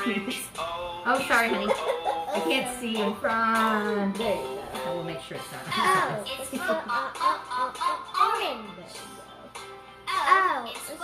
sneeze. Oh, sorry, honey. I can't see in front. There you go. I will make sure it's not. Oh, it's the orange. Oh, it's the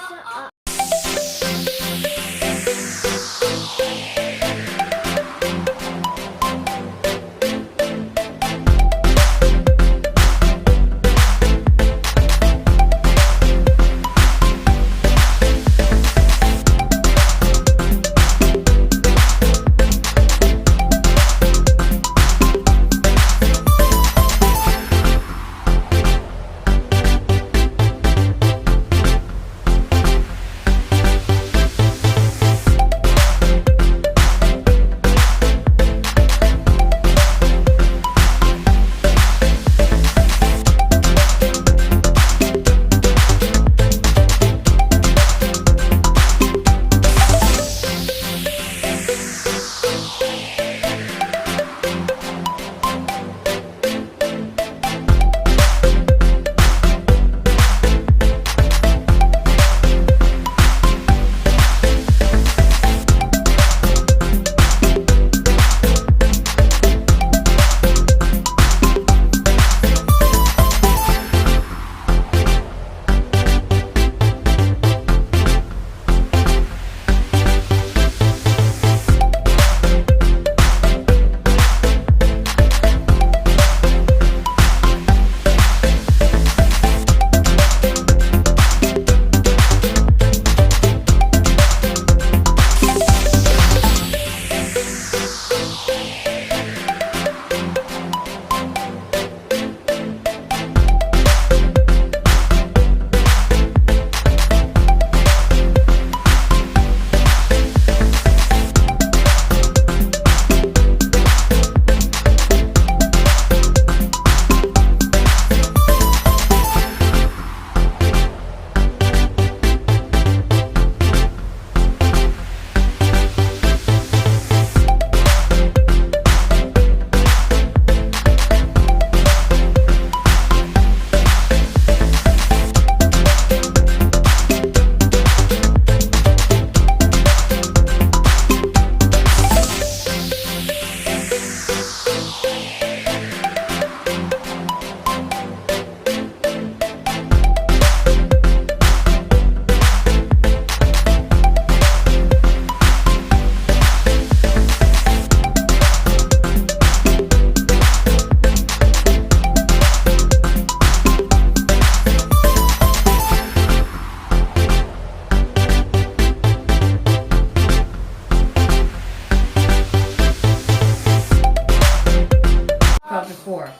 Before.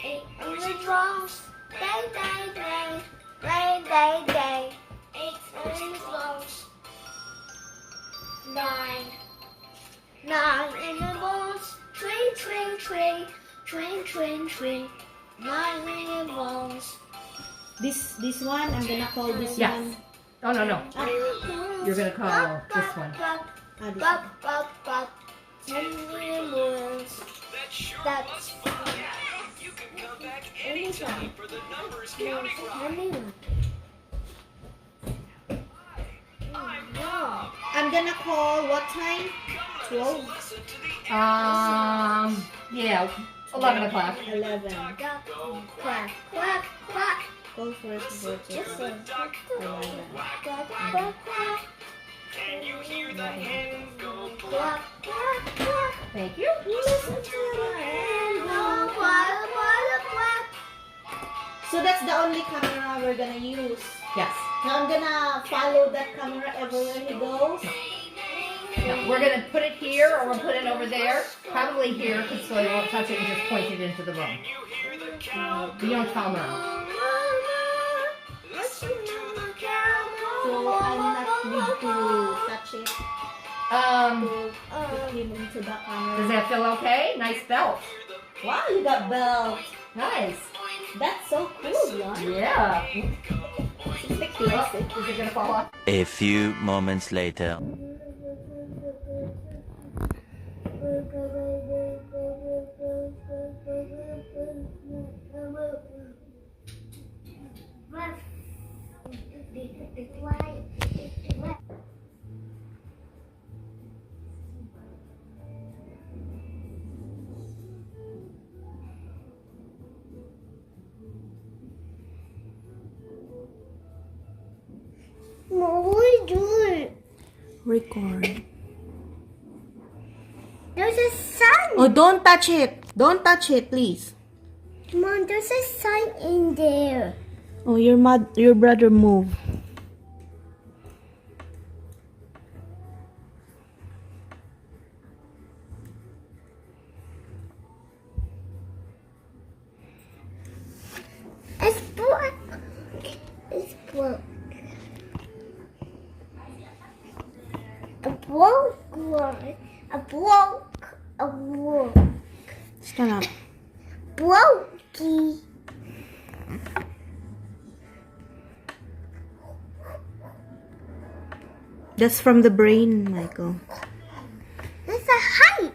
8 orange rolls. Day, day, day. Day, day, day. 8 orange rolls. 9. 9 in the balls. Tree, tree, tree. Train, train, tree. 9 in the balls. This one, I'm gonna call this Yes. one. Oh, no. You're gonna call this one. This Bup, bup, bup. 10 balls. That's You can come back anytime for the numbers counting line. I'm gonna call what time? 12? Yeah, 11 o'clock. 11. quack, quack, quack. Call first birthday. Listen. 11. Quack, quack, quack. Can you hear the hen go Quack, quack, quack. Thank you. Listen to the hen go quack, quack, quack. So that's the only camera we're gonna use. Yes. Now I'm gonna follow that camera everywhere he goes. No, we're gonna put it here, or we'll put it over there. Probably here, so you won't touch it and just point it into the room. You don't tell them. Listen to the cow. So I'm not need to touch it. Put him into the camera. Does that feel okay? Nice belt. Wow, you got belt. Nice. That's so cool, Lon. Yeah. Is it gonna fall off? A few moments later. you do? Record. There's a sun. Oh, don't touch it. Don't touch it, please. Mom, there's a sun in there. Oh, your brother move. It's broke. It's broke. A broke one. A broke. A broke. Stand up. Brokey. That's from the brain, Michael. That's a height.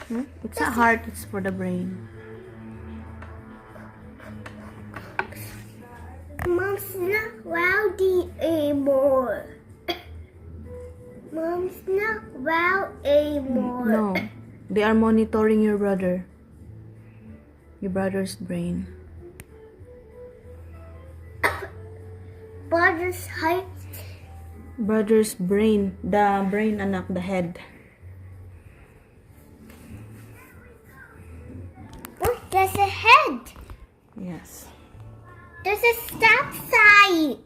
Hmm? It's a heart. It's for the brain. Mom's not rowdy anymore. Mom's not loud anymore. No, they are monitoring your brother. Your brother's brain. Brother's height. Brother's brain. The brain, anak, the head. Look, there's a head. Yes. There's a stop sign.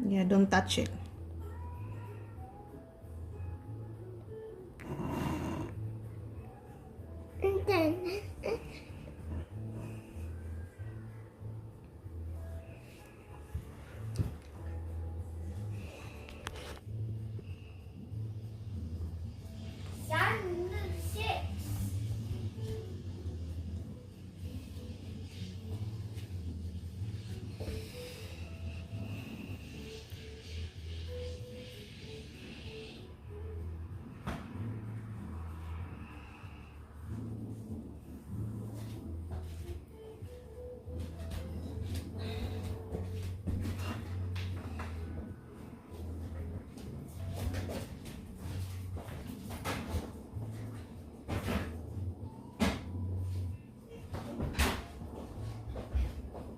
Yeah, don't touch it. And then,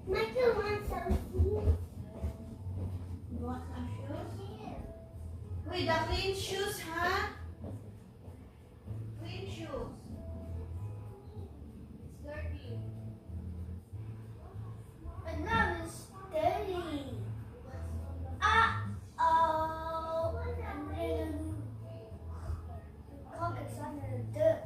Michael wants some shoes. You want some shoes? Wait, the clean shoes, huh? Clean shoes. It's dirty. And now it's dirty. Uh-oh. And then comments on the dirt.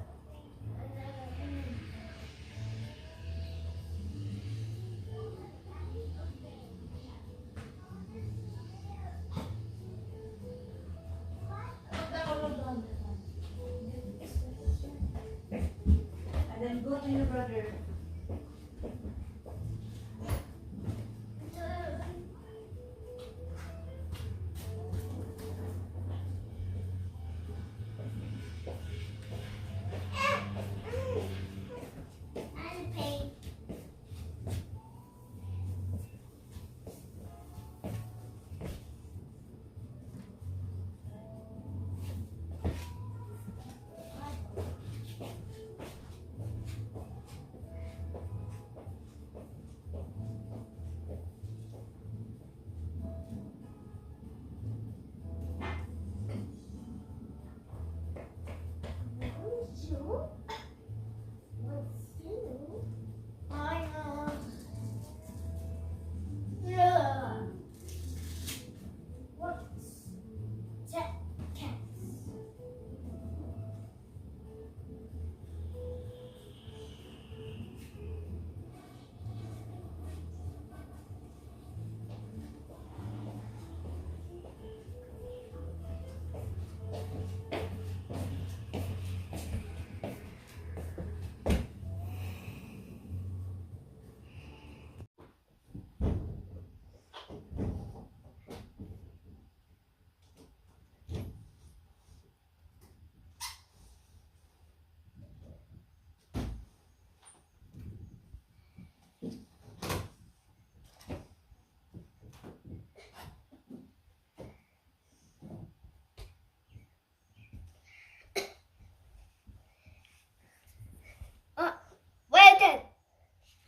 And then go to your brother. And paint.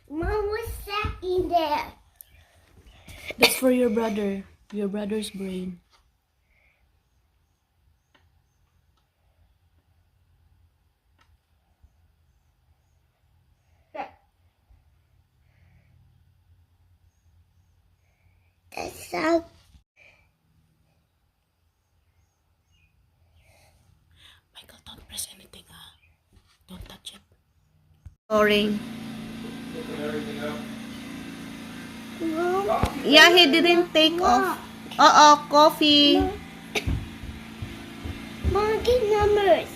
Mom, what's that in there? That's for your brother. Your brother's brain. Michael, don't press anything, Don't touch it. Boring. Yeah, he didn't take off. Coffee. Monkey numbers.